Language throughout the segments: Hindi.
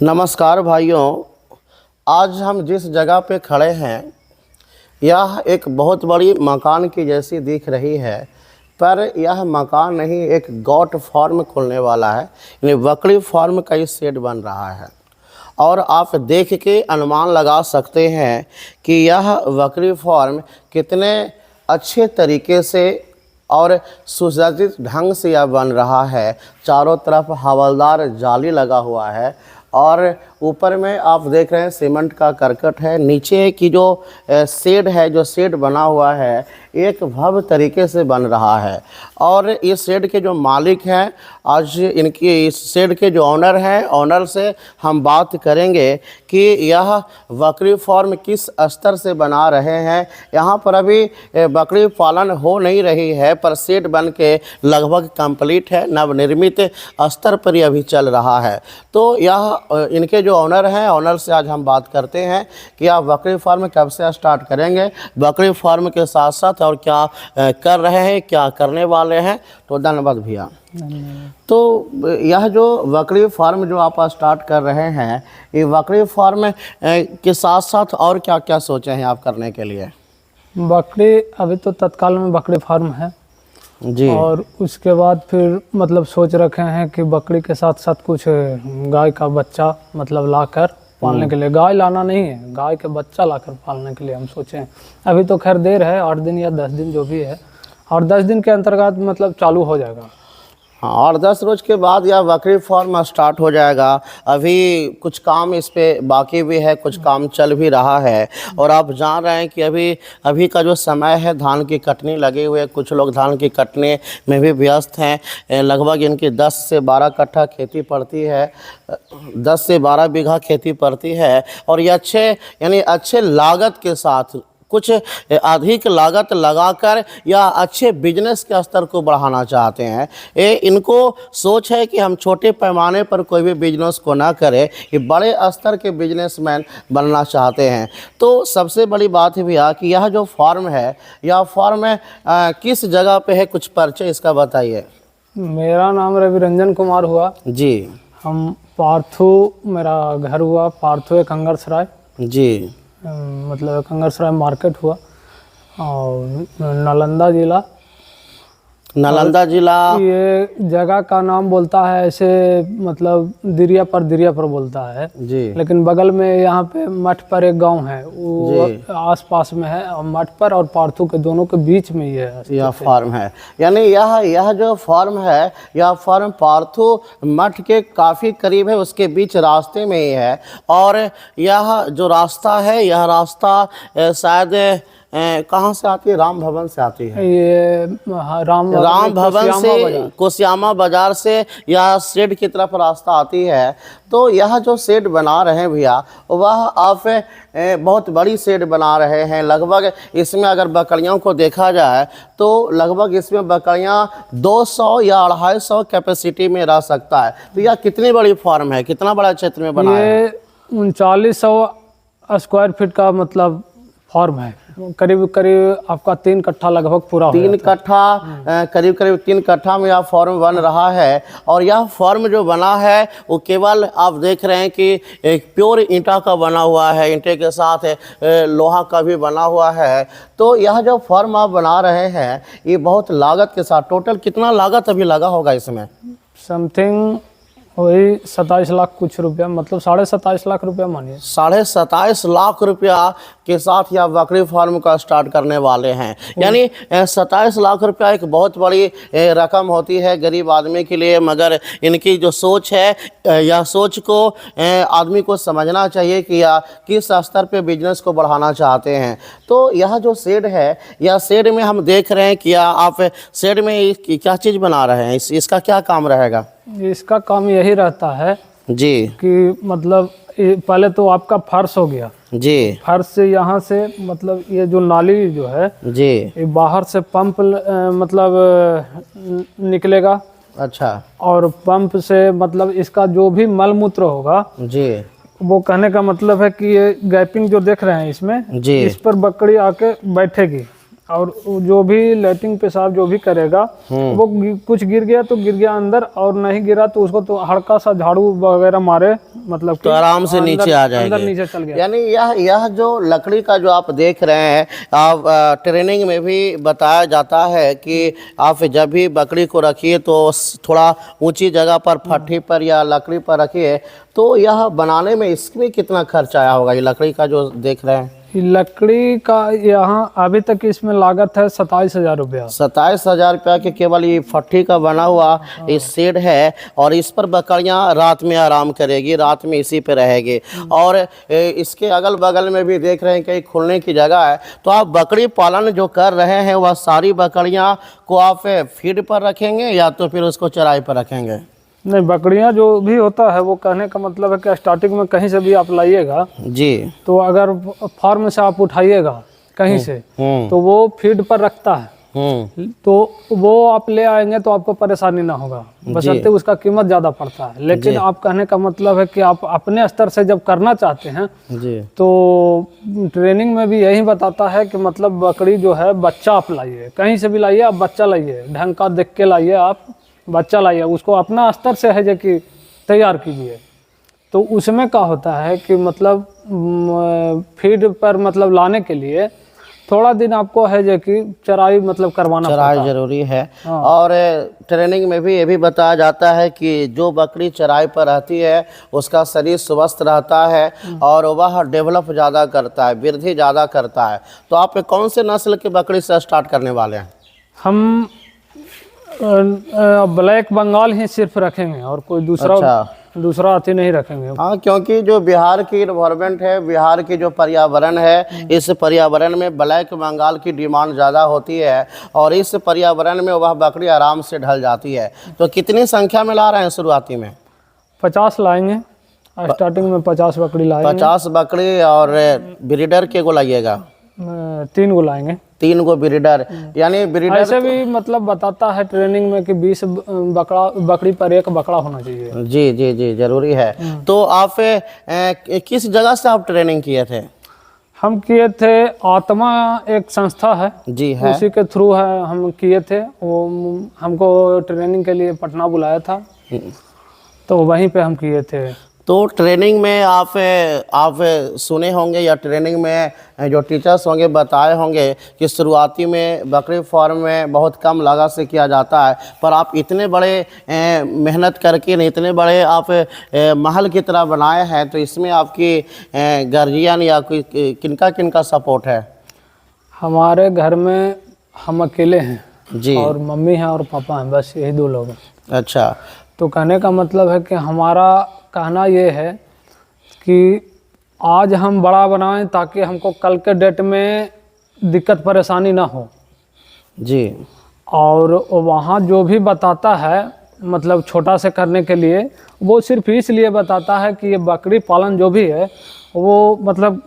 नमस्कार भाइयों, आज हम जिस जगह पे खड़े हैं यह एक बहुत बड़ी मकान की जैसी दिख रही है, पर यह मकान नहीं, एक गॉट फार्म खुलने वाला है। यानी बकरी फार्म का ही शेड बन रहा है और आप देख के अनुमान लगा सकते हैं कि यह बकरी फार्म कितने अच्छे तरीके से और सुसज्जित ढंग से यह बन रहा है। चारों तरफ हवादार जाली लगा हुआ है और ऊपर में आप देख रहे हैं सीमेंट का करकट है। नीचे की जो शेड है, जो शेड बना हुआ है, एक भव्य तरीके से बन रहा है। और इस शेड के जो मालिक हैं, आज इनकी इस शेड के जो ऑनर हैं, ऑनर से हम बात करेंगे कि यह बकरी फार्म किस स्तर से बना रहे हैं। यहाँ पर अभी बकरी पालन हो नहीं रही है, पर शेड बन के लगभग कंप्लीट है, नवनिर्मित स्तर पर यह अभी चल रहा है। तो यह इनके जो ऑनर हैं, ऑनर से आज हम बात करते हैं कि आप बकरी फार्म कब से स्टार्ट करेंगे, बकरी फार्म के साथ साथ और क्या कर रहे हैं, क्या करने वाले हैं। तो धन्यवाद भैया। तो यह जो बकरी फार्म जो आप स्टार्ट कर रहे हैं, ये बकरी फार्म के साथ साथ और क्या क्या सोचे हैं आप करने के लिए? बकरी अभी तो तत्काल में बकरी फार्म है जी, और उसके बाद फिर मतलब सोच रखे हैं कि बकरी के साथ साथ कुछ गाय का बच्चा मतलब लाकर पालने के लिए। गाय लाना नहीं है, गाय के बच्चा लाकर पालने के लिए हम सोचे हैं। अभी तो खैर देर है, 8 दिन या 10 दिन जो भी है, और 10 दिन के अंतर्गत मतलब चालू हो जाएगा। हाँ, और 10 रोज के बाद यह बकरी फार्म स्टार्ट हो जाएगा। अभी कुछ काम इस पे बाकी भी है, कुछ काम चल भी रहा है। और आप जान रहे हैं कि अभी का जो समय है, धान की कटनी लगे हुए, कुछ लोग धान की कटने में भी व्यस्त हैं। लगभग इनकी 10 से 12 कट्ठा खेती पड़ती है, 10 से 12 बीघा खेती पड़ती है। और ये अच्छे लागत के साथ, कुछ अधिक लागत लगाकर या अच्छे बिजनेस के स्तर को बढ़ाना चाहते हैं। इनको सोच है कि हम छोटे पैमाने पर कोई भी बिजनेस को ना करें, ये बड़े स्तर के बिजनेसमैन बनना चाहते हैं। तो सबसे बड़ी बात है भैया कि यह जो फार्म है, यह फार्म किस जगह पे है, कुछ परिचय इसका बताइए। मेरा नाम रविरंजन कुमार हुआ जी। हम पार्थू, मेरा घर हुआ पार्थू कंगरसराय। जी। मतलब कंगरसराय मार्केट हुआ और नालंदा जिला। ये जगह का नाम बोलता है ऐसे, मतलब दिरिया पर बोलता है जी। लेकिन बगल में यहाँ पे मठ पर एक गांव है, वो आसपास में है। और मठ पर और पार्थू के दोनों के बीच में यह फार्म है। यानी यह जो फार्म है, यह फार्म पार्थू मठ के काफ़ी करीब है, उसके बीच रास्ते में ही है। और यह जो रास्ता है, यह रास्ता शायद कहाँ से आती है? राम भवन से आती है। ये राम भवन से, कोसियामा बाजार से यह शेड की तरफ रास्ता आती है। तो यह जो शेड बना रहे हैं भैया, वह आप बहुत बड़ी शेड बना रहे हैं। लगभग इसमें अगर बकरियों को देखा जाए तो लगभग इसमें बकरियां 200 या 250 कैपेसिटी में रह सकता है। तो यह कितनी बड़ी फार्म है, कितना बड़ा क्षेत्र में बना है? ये 3900 स्क्वायर फीट का मतलब फार्म है। करीब करीब आपका 3 कट्ठा लगभग पूरा 3 कट्ठा, करीब 3 कट्ठा में यह फार्म बन रहा है। और यह फार्म जो बना है वो केवल आप देख रहे हैं कि एक प्योर ईंटा का बना हुआ है, ईंटे के साथ लोहा का भी बना हुआ है। तो यह जो फार्म आप बना रहे हैं, ये बहुत लागत के साथ, टोटल कितना लागत अभी लगा होगा इसमें? समथिंग वही 27 लाख कुछ रुपया, मतलब 27.5 लाख रुपया मानिए। 27.5 लाख रुपया के साथ यह बकरी फार्म का स्टार्ट करने वाले हैं। यानी 27 लाख रुपया एक बहुत बड़ी रकम होती है गरीब आदमी के लिए। मगर इनकी जो सोच है, यह सोच को आदमी को समझना चाहिए कि यह किस स्तर पे बिजनेस को बढ़ाना चाहते हैं। तो यह जो शेड है, यह शेड में हम देख रहे हैं कि आप शेड में क्या चीज़ बना रहे हैं, इसका क्या काम रहेगा? इसका काम यही रहता है जी कि मतलब पहले तो आपका फर्श हो गया जी। फर्श से यहाँ से मतलब ये जो नाली जो है जी, ये बाहर से पंप मतलब निकलेगा। अच्छा। और पंप से मतलब इसका जो भी मल मूत्र होगा जी। वो कहने का मतलब है कि ये गैपिंग जो देख रहे हैं इसमें जी। इस पर बकरी आके बैठेगी और जो भी लैट्रिन पेशाब जो भी करेगा वो कुछ गिर गया तो गिर गया अंदर, और नहीं गिरा तो उसको तो हल्का सा झाड़ू वगैरह मारे मतलब तो आराम से नीचे आ अंदर जाएंगे। नीचे चल गया। यानी यह जो लकड़ी का जो आप देख रहे हैं, आप ट्रेनिंग में भी बताया जाता है कि आप जब भी बकरी को रखिए तो थोड़ा ऊंची जगह पर, फट्टी पर या लकड़ी पर रखिए। तो यह बनाने में इसमें कितना खर्च आया होगा, ये लकड़ी का जो देख रहे हैं? ये लकड़ी का यहाँ अभी तक इसमें लागत है 27,000 रुपया। 27,000 रुपया के केवल ये फट्टी का बना हुआ ये शेड है, और इस पर बकरियां रात में आराम करेगी, रात में इसी पे रहेगी। और इसके अगल बगल में भी देख रहे हैं कहीं खुलने की जगह है। तो आप बकरी पालन जो कर रहे हैं वह सारी बकरियां को आप फीड पर रखेंगे या तो फिर उसको चराई पर रखेंगे? नहीं, बकरियां जो भी होता है वो कहने का मतलब है कि स्टार्टिंग में कहीं से भी आप लाइएगा जी, तो अगर फार्म से आप उठाइएगा कहीं से तो वो फीड पर रखता है, तो वो आप ले आएंगे तो आपको परेशानी ना होगा, बशर्ते उसका कीमत ज़्यादा पड़ता है। लेकिन आप कहने का मतलब है कि आप अपने स्तर से जब करना चाहते हैं जी, तो ट्रेनिंग में भी यही बताता है कि मतलब बकरी जो है बच्चा आप लाइए, कहीं से भी लाइए, आप बच्चा लाइए, ढंग का देख के लाइए, आप बच्चा लाइए, उसको अपना स्तर से है जो कि तैयार कीजिए। तो उसमें क्या होता है कि मतलब फीड पर मतलब लाने के लिए थोड़ा दिन आपको है जो कि चराई मतलब करवाना पड़ता चराई है। जरूरी है। और ट्रेनिंग में भी ये भी बताया जाता है कि जो बकरी चराई पर रहती है उसका शरीर स्वस्थ रहता है और वह डेवलप ज़्यादा करता है, वृद्धि ज़्यादा करता है। तो आप कौन से नस्ल की बकरी से स्टार्ट करने वाले हैं? हम ब्लैक बंगाल ही सिर्फ रखेंगे और कोई दूसरा अति नहीं रखेंगे। हाँ, क्योंकि जो बिहार की इन्वायरमेंट है, बिहार की जो पर्यावरण है, इस पर्यावरण में ब्लैक बंगाल की डिमांड ज़्यादा होती है और इस पर्यावरण में वह बकरी आराम से ढल जाती है। तो कितनी संख्या में ला रहे हैं शुरुआती में? 50 लाएंगे, स्टार्टिंग में 50 बकरी लाएंगे। 50 बकरी, और ब्रीडर के को लाइएगा? 3 को लाएंगे। 3 को ब्रीडर, यानी ब्रीडर ऐसे भी मतलब बताता है ट्रेनिंग में कि 20 बकरी पर एक बकरा होना चाहिए। जी जी जी, जरूरी है। तो आप किस जगह से आप ट्रेनिंग किए थे? हम किए थे आत्मा एक संस्था है, जी है, उसी के थ्रू है हम किए थे। वो हमको ट्रेनिंग के लिए पटना बुलाया था तो वहीं पे हम किए थे। तो ट्रेनिंग में आप सुने होंगे या ट्रेनिंग में जो टीचर्स होंगे बताए होंगे कि शुरुआती में बकरी फार्म में बहुत कम लागत से किया जाता है, पर आप इतने बड़े मेहनत करके इतने बड़े आप महल की तरह बनाए हैं, तो इसमें आपकी गार्जियन या कोई किनका सपोर्ट है? हमारे घर में हम अकेले हैं जी, और मम्मी हैं और पापा हैं, बस यही 2 लोग हैं। अच्छा, तो कहने का मतलब है कि हमारा कहना ये है कि आज हम बड़ा बनाएं ताकि हमको कल के डेट में दिक्कत परेशानी ना हो। जी, और वहाँ जो भी बताता है मतलब छोटा से करने के लिए, वो सिर्फ इसलिए बताता है कि ये बकरी पालन जो भी है वो मतलब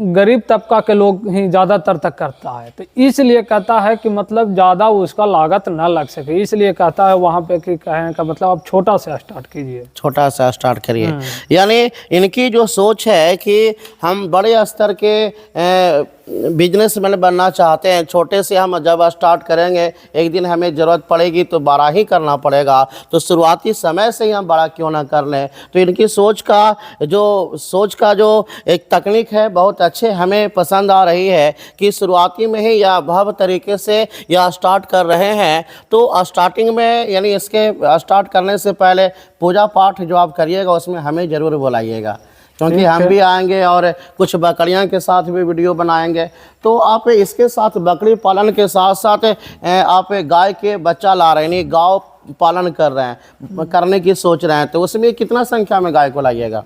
गरीब तबका के लोग ही ज़्यादातर तक करता है। तो इसलिए कहता है कि मतलब ज़्यादा उसका लागत ना लग सके, इसलिए कहता है वहाँ पे कि कहने का मतलब आप छोटा से स्टार्ट कीजिए, छोटा सा स्टार्ट करिए। यानी इनकी जो सोच है कि हम बड़े स्तर के बिजनेसमैन बनना चाहते हैं, छोटे से हम जब स्टार्ट करेंगे एक दिन हमें ज़रूरत पड़ेगी तो बड़ा ही करना पड़ेगा, तो शुरुआती समय से ही हम बड़ा क्यों ना कर लें। तो इनकी सोच का जो एक तकनीक है बहुत अच्छे हमें पसंद आ रही है कि शुरुआती में ही या भव्य तरीके से या स्टार्ट कर रहे हैं। तो स्टार्टिंग में यानी इसके स्टार्ट करने से पहले पूजा पाठ जो आप करिएगा उसमें हमें ज़रूर बुलाइएगा, क्योंकि हम भी आएंगे और कुछ बकरियां के साथ भी वीडियो बनाएंगे। तो आप इसके साथ बकरी पालन के साथ साथ आप गाय के बच्चा ला रहे हैं, यानी गाय पालन कर रहे हैं, करने की सोच रहे हैं, तो उसमें कितना संख्या में गाय को लाइएगा?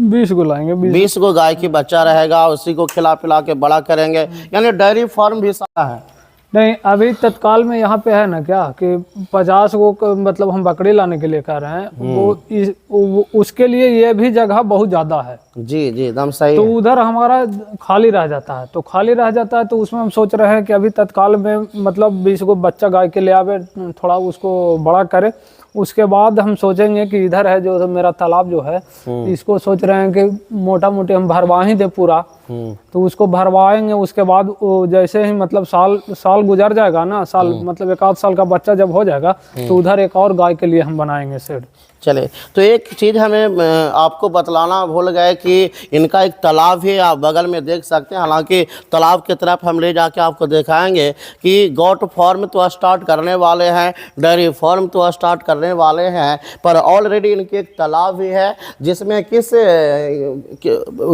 20 को लाएंगे। 20 को गाय की बच्चा रहेगा, उसी को खिला पिला के बड़ा करेंगे, यानी डेयरी फार्म भी सारा है? नहीं, अभी तत्काल में यहाँ पे है ना क्या कि 50 को मतलब हम बकरी लाने के लिए कह रहे हैं, वो उसके लिए ये भी जगह बहुत ज़्यादा है। जी जी, एकदम सही तो है। उधर हमारा खाली रह जाता है, तो खाली रह जाता है तो उसमें हम सोच रहे हैं कि अभी तत्काल में मतलब 20 को बच्चा गाय के ले आवे, थोड़ा उसको बड़ा करे, उसके बाद हम सोचेंगे कि इधर है जो मेरा तालाब जो है इसको सोच रहे हैं कि मोटा मोटी हम भरवा ही दे पूरा। तो उसको भरवाएंगे, उसके बाद वो जैसे ही मतलब साल गुजर जाएगा ना, साल मतलब 1 आध साल का बच्चा जब हो जाएगा तो उधर एक और गाय के लिए हम बनाएंगे शेड। चले, तो एक चीज़ हमें आपको बतलाना भूल गए कि इनका एक तालाब है, आप बगल में देख सकते हैं। हालांकि तालाब की तरफ हम ले जाके आपको दिखाएंगे कि गोट फार्म तो स्टार्ट करने वाले हैं, डेयरी फार्म तो स्टार्ट करने वाले हैं, पर ऑलरेडी इनकी एक तालाब भी है जिसमें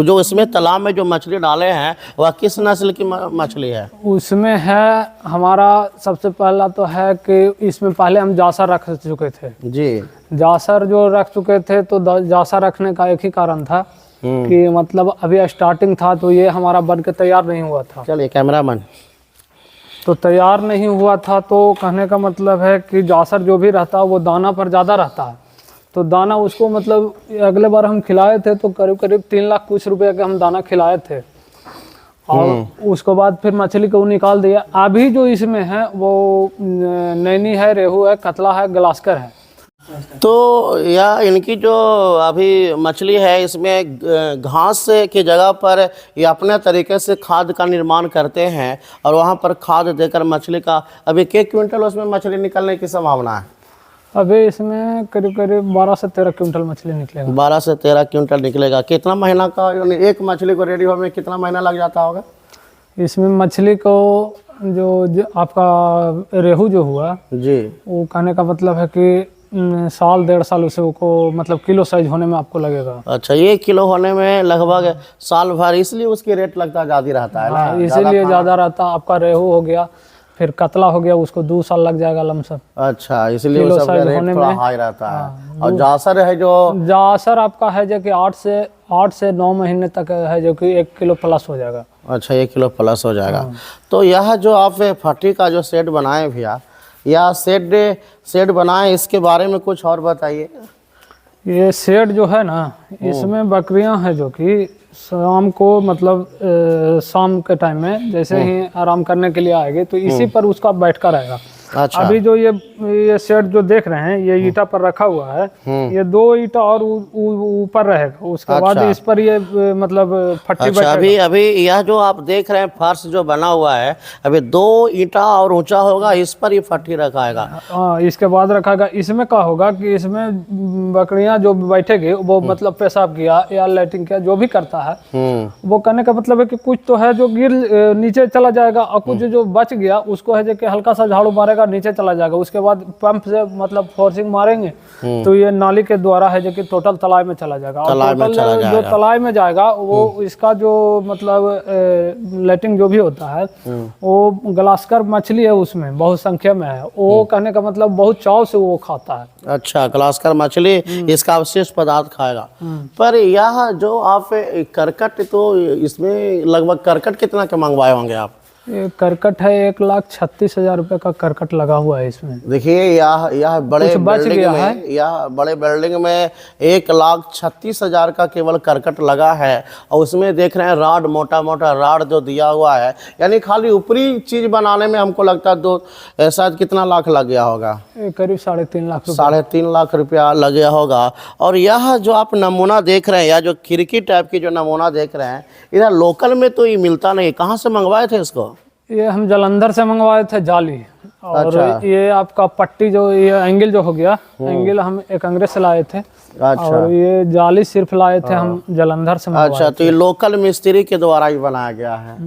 जो इसमें तालाब में जो मछली डाले हैं वह किस नस्ल की मछली है? उसमें है हमारा सबसे पहला तो है कि इसमें पहले हम जासा रख चुके थे जी। जासर जो रख चुके थे, तो जासा रखने का एक ही कारण था कि मतलब अभी स्टार्टिंग था, तो ये हमारा बन के तैयार नहीं हुआ था। चलिए कैमरामैन। तो तैयार नहीं हुआ था, तो कहने का मतलब है कि जासर जो भी रहता है वो दाना पर ज़्यादा रहता है। तो दाना उसको मतलब अगले बार हम खिलाए थे तो करीब करीब 3 लाख कुछ रुपए के हम दाना खिलाए थे, और उसके बाद फिर मछली को निकाल दिया। अभी जो इसमें है वो नैनी है, रेहू है, कतला है, ग्लास्कर है। तो यह इनकी जो अभी मछली है इसमें घास के जगह पर ये अपने तरीके से खाद का निर्माण करते हैं और वहाँ पर खाद देकर मछली का अभी क्या क्विंटल उसमें मछली निकलने की संभावना है? अभी इसमें करीब करीब 12 से 13 क्विंटल मछली निकलेगा। 12 से 13 क्विंटल निकलेगा। कितना महीना का, यानी एक मछली को रेडी होने में कितना महीना लग जाता होगा? इसमें मछली को जो आपका रेहू जो हुआ जी, वो कहने का मतलब है कि साल 1.5 साल उसे को मतलब किलो साइज होने में आपको लगेगा। अच्छा, 1 किलो होने में लगभग साल भर, इसलिए उसकी रेट लगता ज़्यादा रहता है ना? इसीलिए ज़्यादा रहता। आपका रेहू हो गया, फिर कतला हो गया, उसको 2 साल लग जाएगा लमसम। अच्छा, इसलिए किलो उसका साइज रेट होने थोड़ा में। हाई रहता है। और जासर है जो जासर आपका है जो कि 8 से 9 महीने तक है, जो कि 1 किलो प्लस हो जाएगा। अच्छा, 1 किलो प्लस हो जाएगा। तो यह जो आप फटी का जो सेट बनाए भैया, या सेट बनाए, इसके बारे में कुछ और बताइए। ये शेड जो है ना, इसमें बकरियां हैं जो कि शाम को मतलब शाम के टाइम में जैसे ही आराम करने के लिए आएगी तो इसी पर उसका बैठका रहेगा। अच्छा, अभी जो ये शेड जो देख रहे हैं, ये ईटा पर रखा हुआ है, ये 2 ईटा और ऊपर रहेगा, उसके बाद इस पर ये मतलब फट्टी अच्छा, अभी यह जो आप देख रहे हैं फर्श जो बना हुआ है, अभी 2 ईंटा और ऊंचा होगा, इस पर ये फट्टी रखाएगा। हाँ, इसके बाद रखाएगा। इसमें क्या होगा कि इसमें बकरियां जो बैठेगी वो मतलब पेशाब किया या लैट्रिन किया जो भी करता है, वो करने का मतलब है कि कुछ तो है जो गिर नीचे चला जाएगा, और कुछ जो बच गया उसको है जो कि हल्का सा झाड़ू मारेगा, नीचे चला जाएगा। उसके बाद पंप से मतलब फोर्सिंग मारेंगे तो ये नाली के द्वारा है जो कि टोटल तालाब में चला जाएगा। और टोटल जो तालाब में जाएगा वो इसका जो मतलब लेटिंग जो भी होता है वो ग्लास्कर मछली है, उसमें बहुत संख्या में है। वो कहने का मतलब बहुत चाव से वो खाता है। अच्छा, ग्लास्कर मछली इसका अवशेष पदार्थ खाएगा। पर यह जो आप करकट, तो इसमें लगभग करकट कितना के मंगवाए होंगे आप? ये करकट है 1,36,000 रुपये का करकट लगा हुआ है इसमें। देखिए यह बड़े बिल्डिंग में, यह बड़े बिल्डिंग में 1,36,000 का केवल करकट लगा है, और उसमें देख रहे हैं राड, मोटा मोटा राड जो दिया हुआ है, यानी खाली ऊपरी चीज बनाने में हमको लगता है शायद कितना लाख लग गया होगा? करीब 3.5 लाख। 3.5 लाख रुपया लग गया होगा। और यह जो आप नमूना देख रहे हैं, या जो खिड़की टाइप की जो नमूना देख रहे हैं, इधर लोकल में तो ये मिलता नहीं। कहाँ से मंगवाए थे इसको? ये हम जालंधर से मंगवाए थे, जाली। और अच्छा। ये आपका पट्टी जो ये एंगल जो हो गया, एंगल हम एक अंग्रेज से लाए थे। अच्छा। और ये जाली सिर्फ लाए थे हम जालंधर से मंगवाए। अच्छा, तो ये लोकल मिस्त्री के द्वारा ही बनाया गया है,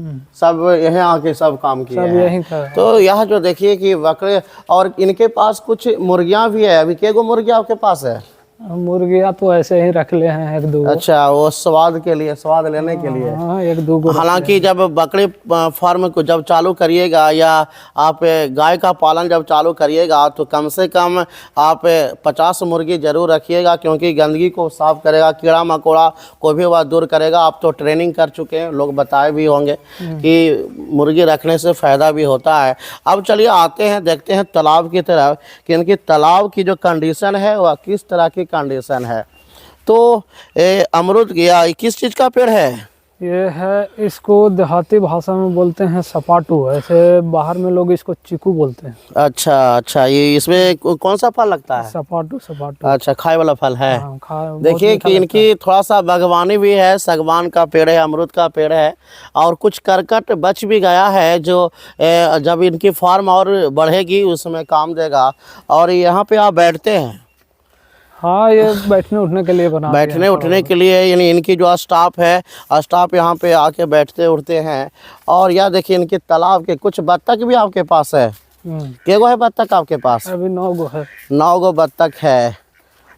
सब यहाँ आके सब काम किए सब हैं। यही कर। तो यह जो देखिए कि बकरे, और इनके पास कुछ मुर्गियाँ भी है। अभी केगो मुर्गियाँ आपके पास है? मुर्गियाँ तो ऐसे ही रख ले हैं 1-2। अच्छा, वो स्वाद के लिए, स्वाद लेने के लिए। हाँ, 1-2 हालांकि जब बकरी फार्म को जब चालू करिएगा, या आप गाय का पालन जब चालू करिएगा, तो कम से कम आप 50 मुर्गी जरूर रखिएगा, क्योंकि गंदगी को साफ करेगा, कीड़ा मकोड़ा को भी वह दूर करेगा। आप तो ट्रेनिंग कर चुके हैं, लोग बताए भी होंगे कि मुर्गी रखने से फ़ायदा भी होता है। अब चलिए आते हैं, देखते हैं तालाब की तरफ कि इनकी तालाब की जो कंडीशन है वह किस तरह की कंडीशन है। तो अमरूद या किस चीज़ का पेड़ है? ये है, इसको देहाती भाषा में बोलते हैं सपाटू, ऐसे बाहर में लोग इसको चीकू बोलते हैं। अच्छा, ये इसमें कौन सा फल लगता है? सपाटू। अच्छा, खाए वाला फल है। हाँ, देखिए कि इनकी थोड़ा सा बागवानी भी है, सागवान का पेड़ है, अमरूद का पेड़ है, और कुछ करकट बच भी गया है जो जब इनकी फार्म और बढ़ेगी उसमें काम देगा। और यहाँ पे आप बैठते हैं, हाँ, ये बैठने उठने के लिए बना दिया है बैठने उठने के लिए, यानी इनकी जो स्टाफ है, स्टाफ यहाँ पे आके बैठते उठते हैं। और यह देखिए इनके तालाब के कुछ बत्तख भी आपके पास है। केगो है बत्तख आपके पास? अभी 9 गो है। 9 गो बत्तख है।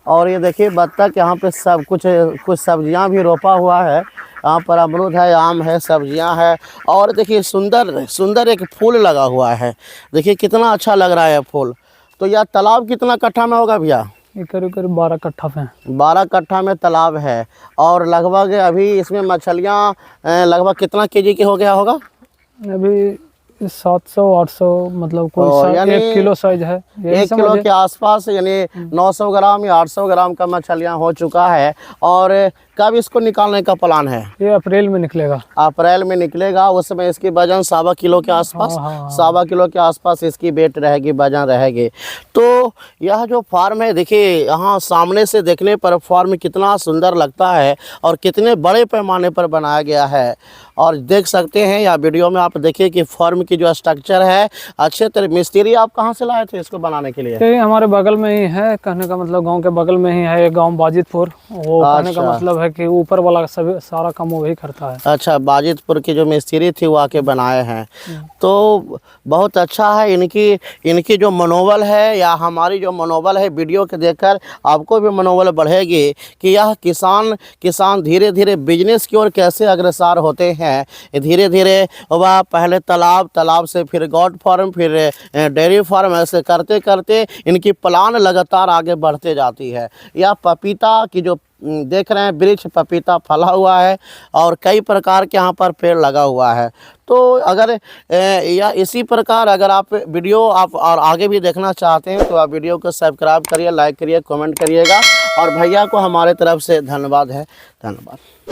और ये देखिए बत्तख यहाँ पे सब कुछ सब्जियाँ भी रोपा हुआ है। यहाँ पर अमरूद है, आम है, सब्जियाँ है। और देखिए सुंदर सुंदर एक फूल लगा हुआ है। देखिए कितना अच्छा लग रहा है फूल। तो यह तालाब कितना कट्ठा में होगा भैया? ये करीब करीब 12 कट्ठा पे 12 कट्ठा में तालाब है। और लगभग अभी इसमें मछलियाँ लगभग कितना केजी के हो गया होगा? अभी 700-800 मतलब कोई और यानी 1 किलो साइज है। यही 1 किलो समझिए। के आसपास, यानी 900 ग्राम या 800 ग्राम का मछलियाँ हो चुका है। और कब इसको निकालने का प्लान है? ये अप्रैल में निकलेगा। अप्रैल में निकलेगा। उस समय इसकी वजन 1.25 किलो के आसपास, हाँ, हाँ, हाँ। 1.25 किलो के आसपास इसकी वेट रहेगी, वजन रहेगी। तो यह जो फार्म है, देखिए यहाँ सामने से देखने पर फार्म कितना सुंदर लगता है और कितने बड़े पैमाने पर बनाया गया है। और देख सकते हैं या वीडियो में आप देखिए कि फार्म की जो स्ट्रक्चर है अच्छे तरह। मिस्त्री आप कहाँ से लाए थे इसको बनाने के लिए? ये हमारे बगल में ही है, कहने का मतलब गांव के बगल में ही है एक गांव बाजितपुर। वो कहने का अच्छा। मतलब है कि ऊपर वाला सभी सारा काम वही करता है। अच्छा, बाजितपुर की जो मिस्त्री थी वो आके बनाए हैं। तो बहुत अच्छा है। इनकी जो मनोबल है या हमारी जो मनोबल है, वीडियो के देखकर आपको भी मनोबल बढ़ेगी कि यह किसान धीरे धीरे बिजनेस की ओर कैसे अग्रसर होते हैं। धीरे धीरे वह पहले तालाब से फिर गॉट फार्म, फिर डेयरी फार्म, ऐसे करते करते इनकी प्लान लगातार आगे बढ़ते जाती है। यह पपीता की जो देख रहे हैं वृक्ष, पपीता फला हुआ है और कई प्रकार के यहाँ पर पेड़ लगा हुआ है। तो अगर या इसी प्रकार अगर आप वीडियो आप और आगे भी देखना चाहते हैं तो आप वीडियो को सब्सक्राइब करिए, लाइक करिए, कमेंट करिएगा। और भैया को हमारे तरफ से धन्यवाद है। धन्यवाद।